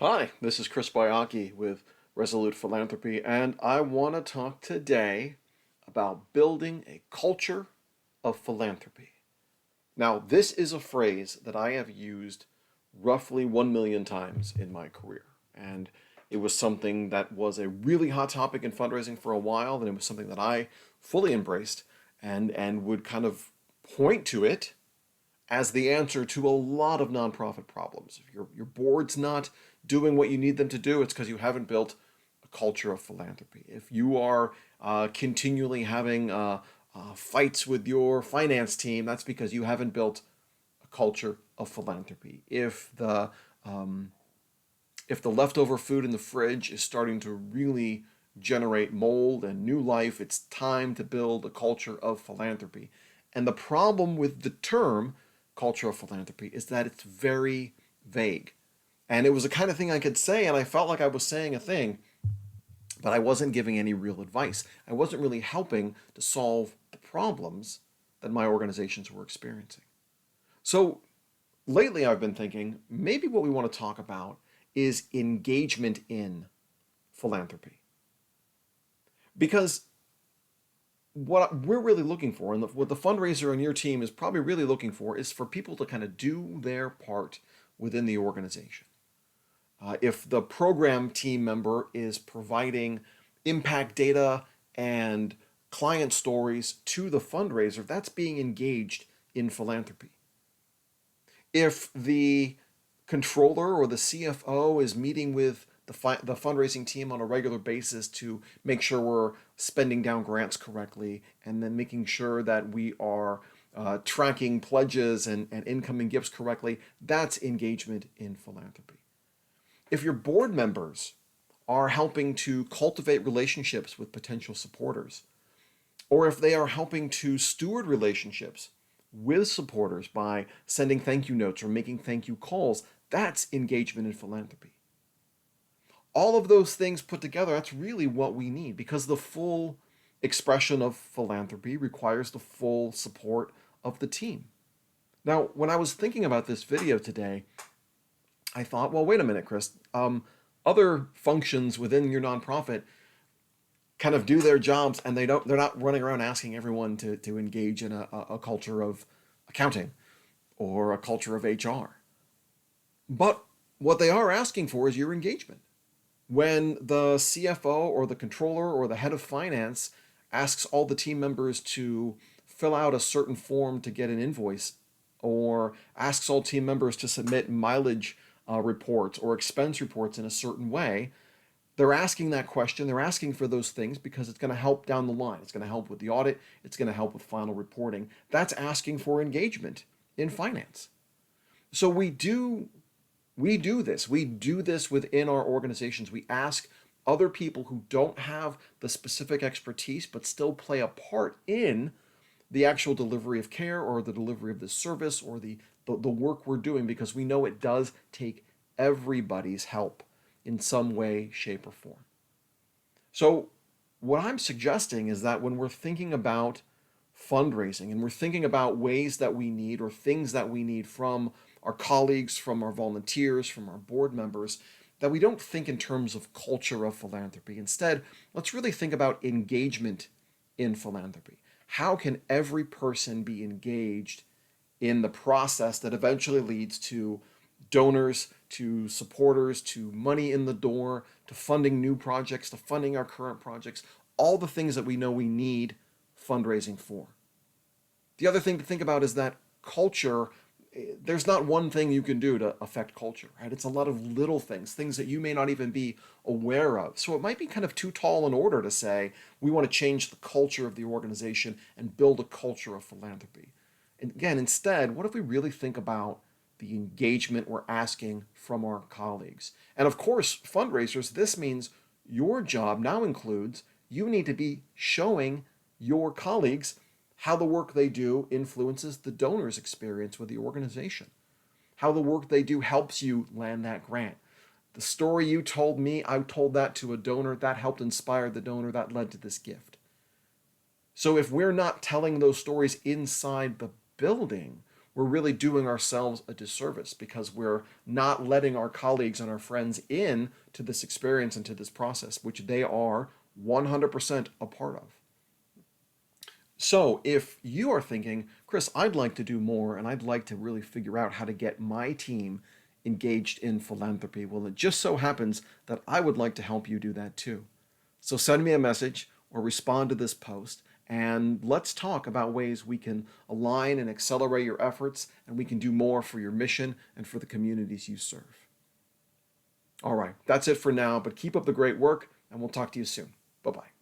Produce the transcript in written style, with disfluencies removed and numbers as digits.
Hi, this is Chris Bayaki with Resolute Philanthropy, and I want to talk today about building a culture of philanthropy. Now, this is a phrase that I have used roughly 1 million times in my career, and it was something that was a really hot topic in fundraising for a while, and it was something that I fully embraced and would kind of point to it as the answer to a lot of nonprofit problems. If your board's not doing what you need them to do, it's because you haven't built a culture of philanthropy. If you are continually having fights with your finance team, that's because you haven't built a culture of philanthropy. If the leftover food in the fridge is starting to really generate mold and new life, it's time to build a culture of philanthropy. And the problem with the term culture of philanthropy is that it's very vague. And it was the kind of thing I could say, and I felt like I was saying a thing, but I wasn't giving any real advice. I wasn't really helping to solve the problems that my organizations were experiencing. So lately I've been thinking maybe what we want to talk about is engagement in philanthropy. Because what we're really looking for, and what the fundraiser on your team is probably really looking for, is for people to kind of do their part within the organization. If the program team member is providing impact data and client stories to the fundraiser, that's being engaged in philanthropy. If the controller or the CFO is meeting with the fundraising team on a regular basis to make sure we're spending down grants correctly, and then making sure that we are tracking pledges and incoming gifts correctly, that's engagement in philanthropy. If your board members are helping to cultivate relationships with potential supporters, or if they are helping to steward relationships with supporters by sending thank you notes or making thank you calls, that's engagement in philanthropy. All of those things put together, that's really what we need, because the full expression of philanthropy requires the full support of the team. Now, when I was thinking about this video today, I thought, well, wait a minute, Chris. Other functions within your nonprofit kind of do their jobs, and they're not running around asking everyone to engage in a culture of accounting or a culture of HR. But what they are asking for is your engagement. When the CFO or the controller or the head of finance asks all the team members to fill out a certain form to get an invoice, or asks all team members to submit mileage reports or expense reports in a certain way, they're asking that question. They're asking for those things because it's going to help down the line. It's going to help with the audit. It's going to help with final reporting. That's asking for engagement in finance. So we do this. We do this within our organizations. We ask other people who don't have the specific expertise but still play a part in the actual delivery of care or the delivery of the service or the work we're doing, because we know it does take everybody's help in some way, shape, or form. So, what I'm suggesting is that when we're thinking about fundraising and we're thinking about ways that we need or things that we need from our colleagues, from our volunteers, from our board members, that we don't think in terms of culture of philanthropy. Instead, let's really think about engagement in philanthropy. How can every person be engaged in the process that eventually leads to donors, to supporters, to money in the door, to funding new projects, to funding our current projects, all the things that we know we need fundraising for. The other thing to think about is that culture, there's not one thing you can do to affect culture, right? It's a lot of little things, things that you may not even be aware of. So it might be kind of too tall an order to say we want to change the culture of the organization and build a culture of philanthropy. And again, instead, what if we really think about the engagement we're asking from our colleagues? And of course, fundraisers, this means your job now includes you need to be showing your colleagues how the work they do influences the donor's experience with the organization, how the work they do helps you land that grant. The story you told me, I told that to a donor, that helped inspire the donor, that led to this gift. So if we're not telling those stories inside the building, we're really doing ourselves a disservice because we're not letting our colleagues and our friends in to this experience and to this process, which they are 100% a part of. So if you are thinking, Chris, I'd like to do more and I'd like to really figure out how to get my team engaged in philanthropy, well, it just so happens that I would like to help you do that too. So send me a message or respond to this post and let's talk about ways we can align and accelerate your efforts and we can do more for your mission and for the communities you serve. All right, that's it for now, but keep up the great work and we'll talk to you soon. Bye-bye.